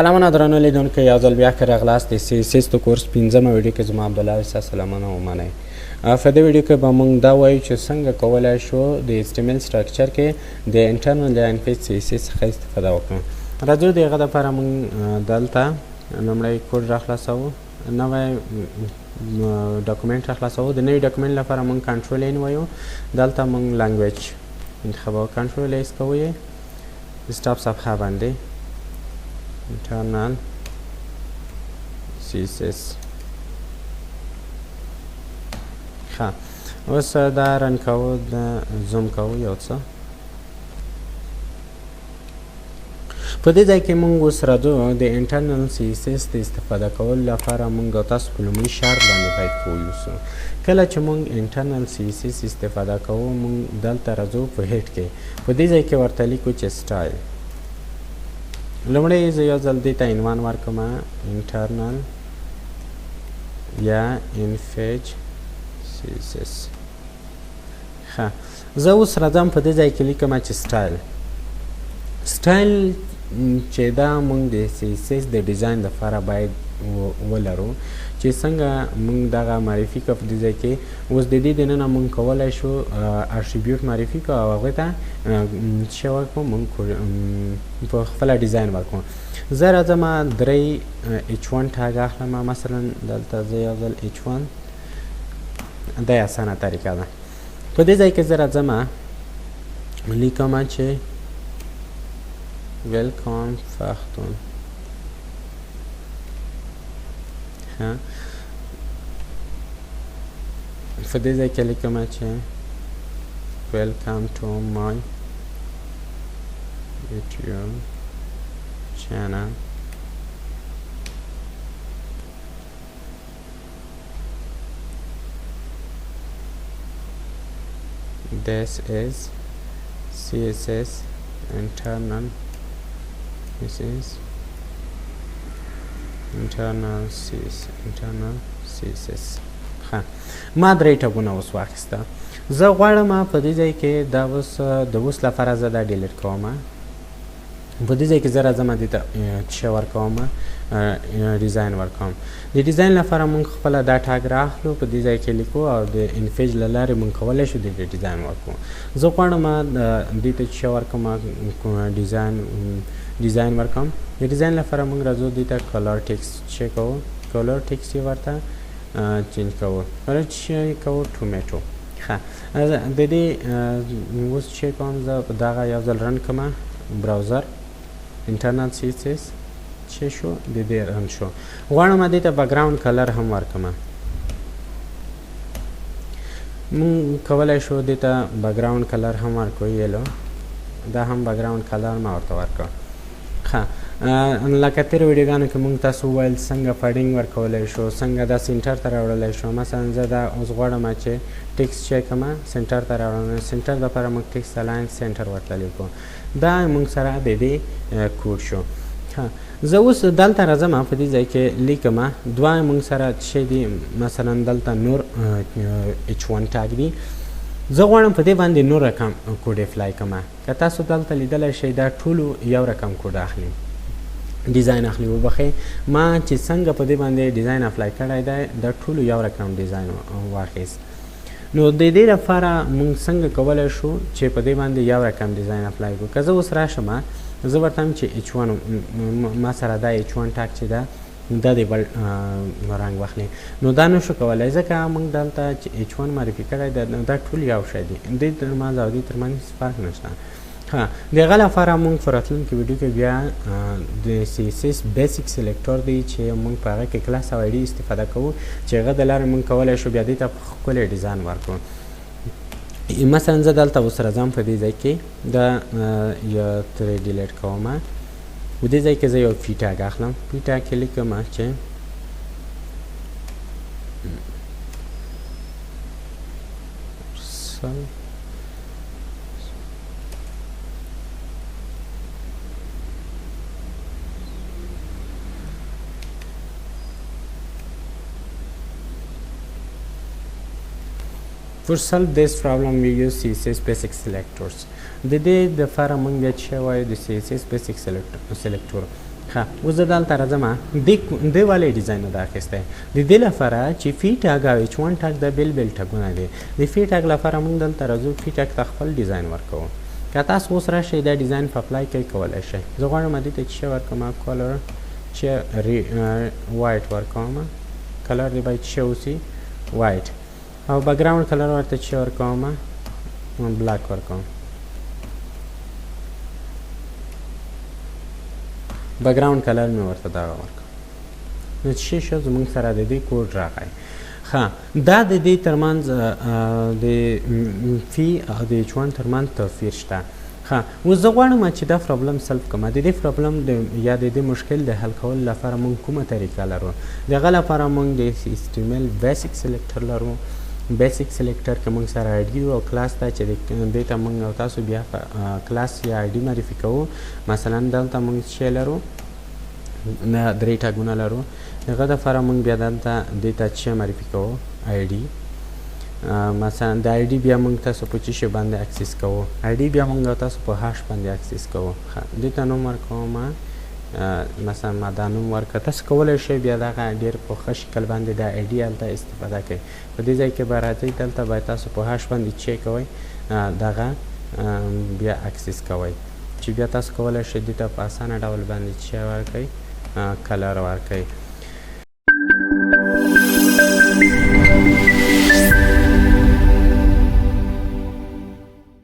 سلامونه درنو لیدونکو، یو ځل بیا ښه راغلاست د CSS د کورس 5مه ویډیو کې زما عبدالله ستاسو سلامونه ومنئ. په دې ویډیو کې به موږ دا وایو چې څنګه کولی شو د HTML سټرکچر کې د انټرنل لینګویج CSS څخه استفاده وکړو. راځو د هغه دپاره موږ دلته لومړی کوډ راخلاصوو، نوی ډاکومنټ راخلاصوو. د نوي ډاکومنټ لپاره موږ کنټرول ان وایو، دلته موږ لینګویج انتخابوو، کنټرول ایس کوو، سټاپ صفحه باندې internal CSS. ښه، اوس دا رن کوو، د زوم کوو یو څه. په دې ځای کې موږ اوس راځو د انټرنل CSS د استفاده کولو لپاره موږ تاسو په لومړي شرط باندې باید پوه. کله چې موږ انټرنل CSS استفاده کوو، موږ دلته راځو په هیډ کې، په دې ځای کې ورته لیکو چې سټایل. لومړی زه یو ځل دې ته عنوان ورکوم، انټرنل یا انفیج CSS. ښه، زه اوس راځم په دې ځای کې لیکم چې سټایل. سټایل چې دا موږ د CSS د ډیزاین لپاره باید ولرو، چې څنګه موږ دغه معرفي کړو. په دې ځای کې اوس د دې دننه موږ کولی شو ارشیبیوټ معرفي کړو او هغې ته څه ورکړو، موږ په خپله ډیزاین ورکړو. زه راځم 3 H1 ټاګ اخلم، مثلا دلته زه یو ځل H1، دا اسانه طریقه ده. په دې ځای کې زه راځم لیکم چې ویلکم پښتون. په دې ځای کې لیکم چې ویلکم ټو مای یوټیوب چینل. This is CSS internal. This is internal CSS. ښه، ما 3 ټاګونه اوس واخیسته. زه غواړم په دې ځای کې دا اوس د اوس لپاره زه دا ډیلیټ کوم. په دې ځای کې زه راځم دې ته څه ورکوم، ډیزاین ورکوم. د ډیزاین لپاره موږ خپله دا ټاګ راخلو، په دې ځای کې لیکو او د انفیج له لارې موږ کولی شو د دې ډیزاین ورکړو. زه غواړم دې ته څه ورکوم، ډیزاین ورکوم. د ډیزاین لپاره موږ راځو دې ته کلر ټیکسټ څه کوو، کلر ټیکسټ یې ورته چینج کوو، کلر څه کوو، ټومیټو. ښه، د دې اوس څه کوم، زه دغه یو ځل رن کوم، براوزر انټرنل CSS څه شو، د دې رن شو. غواړم دې ته بیکګراوند کلر هم ورکوم. موږ کولی شو دې ته بیکګراوند کلر هم ورکړو، یلو. دا هم بیکګراوند کلر ما ورته ورکړو. ښه، لکه تېرو ویډیوګانو کې موږ تاسو وویل څنګه فډینګ ورکولی شو، څنګه دا سینټر ته راوړلی شو. مثلا زه دا اوس غواړم چې ټیکسټ چې کوم سینټر ته راوړم، سینټر لپاره موږ ټیکسټ الاین سینټر ورته لیکو. دا موږ سره د دې کوډ شو. ښه، زه اوس دلته راځم، په دې ځای کې لیکم دوه موږ سره څه دي، مثلا دلته نور H1 ټاګ دي. زه غواړم په دې باندې نور رقم کوډ اپلای کړم. که تاسو دلته لیدلی شئ، دا ټولو یو رقم کوډ اخلي، ډیزاین اخلي. وبخئ، ما چې څنګه په دې باندې ډیزاین اپلای کړی دی، دا ټولو یو رقم ډیزاین واخیست. نو د دې لپاره موږ څنګه کولی شو چې په دې باندې یو رقم ډیزاین اپلای کړو. که زه اوس راشم، زه ورته وایم چې H1 ما سره دا H1 ټاګ چې ده، دا د بل رنګ واخلي. نو دا نشو کولی، ځکه موږ دلته چې H1 معرفي کړی دی، دا ټول یو شی دي، دې ترمنځ او دې ترمنځ فرق نشته. ها، د هغه لپاره موږ په راتلونکي ویډیو کې بیا د CSS بیسیک سلیکټور دی چې موږ په هغه کې کلاس او ID استفاده کوو، چې هغه د لارې موږ کولی شو بیا دې ته ښکلی ډیزاین ورکړو. مثلا زه دلته اوس راځم، په دې ځای کې دا یا ترې ډیلیټ کوم. په دې ځای کې زه یو پی ټاګ اخلم، پی ټاګ کې لیکم چې For solve this problem we use CSS basic selectors. د دې د لپاره موږ بیا څه وایو د CSS basic selector. ښه اوس زه دلته راځم دې والې ډیزاین ده اخیستی د دې لپاره چې فی ټاګ او H1 ټاګ د بیل بیل ټاګونه دي د فی ټاګ لپاره موږ دلته راځو فی ټاګ ته خپل ډیزاین ورکوو که تاسو اوس راشئ دا ډیزاین په اپلای کوئ کولی شئ زه غواړم دې ته څه ورکوم کلر چې وایټ ورکوم کلر دی باید څه اوسي وایټ او بکګراوند کلر ورته څه ورکوم بلاک ورکوم بکګراوند کلر مې ورته دغه ورکړ نو څه شو زموږ سره د دې کوډ راغی ښه دا د دې ترمنځ د فی او د H1 ترمنځ توپیر شته ښه اوس زه غواړم چې دا پرابلم سلف کړم د دې پرابلم یا د دې مشکل د حل کولو لپاره موږ کومه طریقه لرو د هغه لپاره موږ د HTML بیسیک سلیکټر لرو بیسیک سلیکټر کې موږ سره آی ډي او کلاس ته چې دې ته موږ او تاسو بیا کلاس یا آی ډي معرفي کوو مثلا دلته موږ څه لرو درې ټاګونه لرو دغه دپاره موږ بیا دلته دې ته څه معرفي کوو آی ډي مثلا د آی ډي بیا موږ تاسو په څه شي باندې اکسس کوو آی ډي بیا موږ تاسو په هاش باندې اکسس کوو دې ته نوم ورکوم مثلا ما دا نوم ورکړه تاسو کولی شئ بیا دغه ډېر په ښه شکل باندې د آی ډي هلته استفاده کوئ په دې ځای کې به راځئ دلته باید تاسو په هاش باندې څه کوئ دغه بیا اکسس کوئ چې بیا تاسو کولی شئ دې ته په اسانه ډول باندې څه ورکئ کلر ورکئ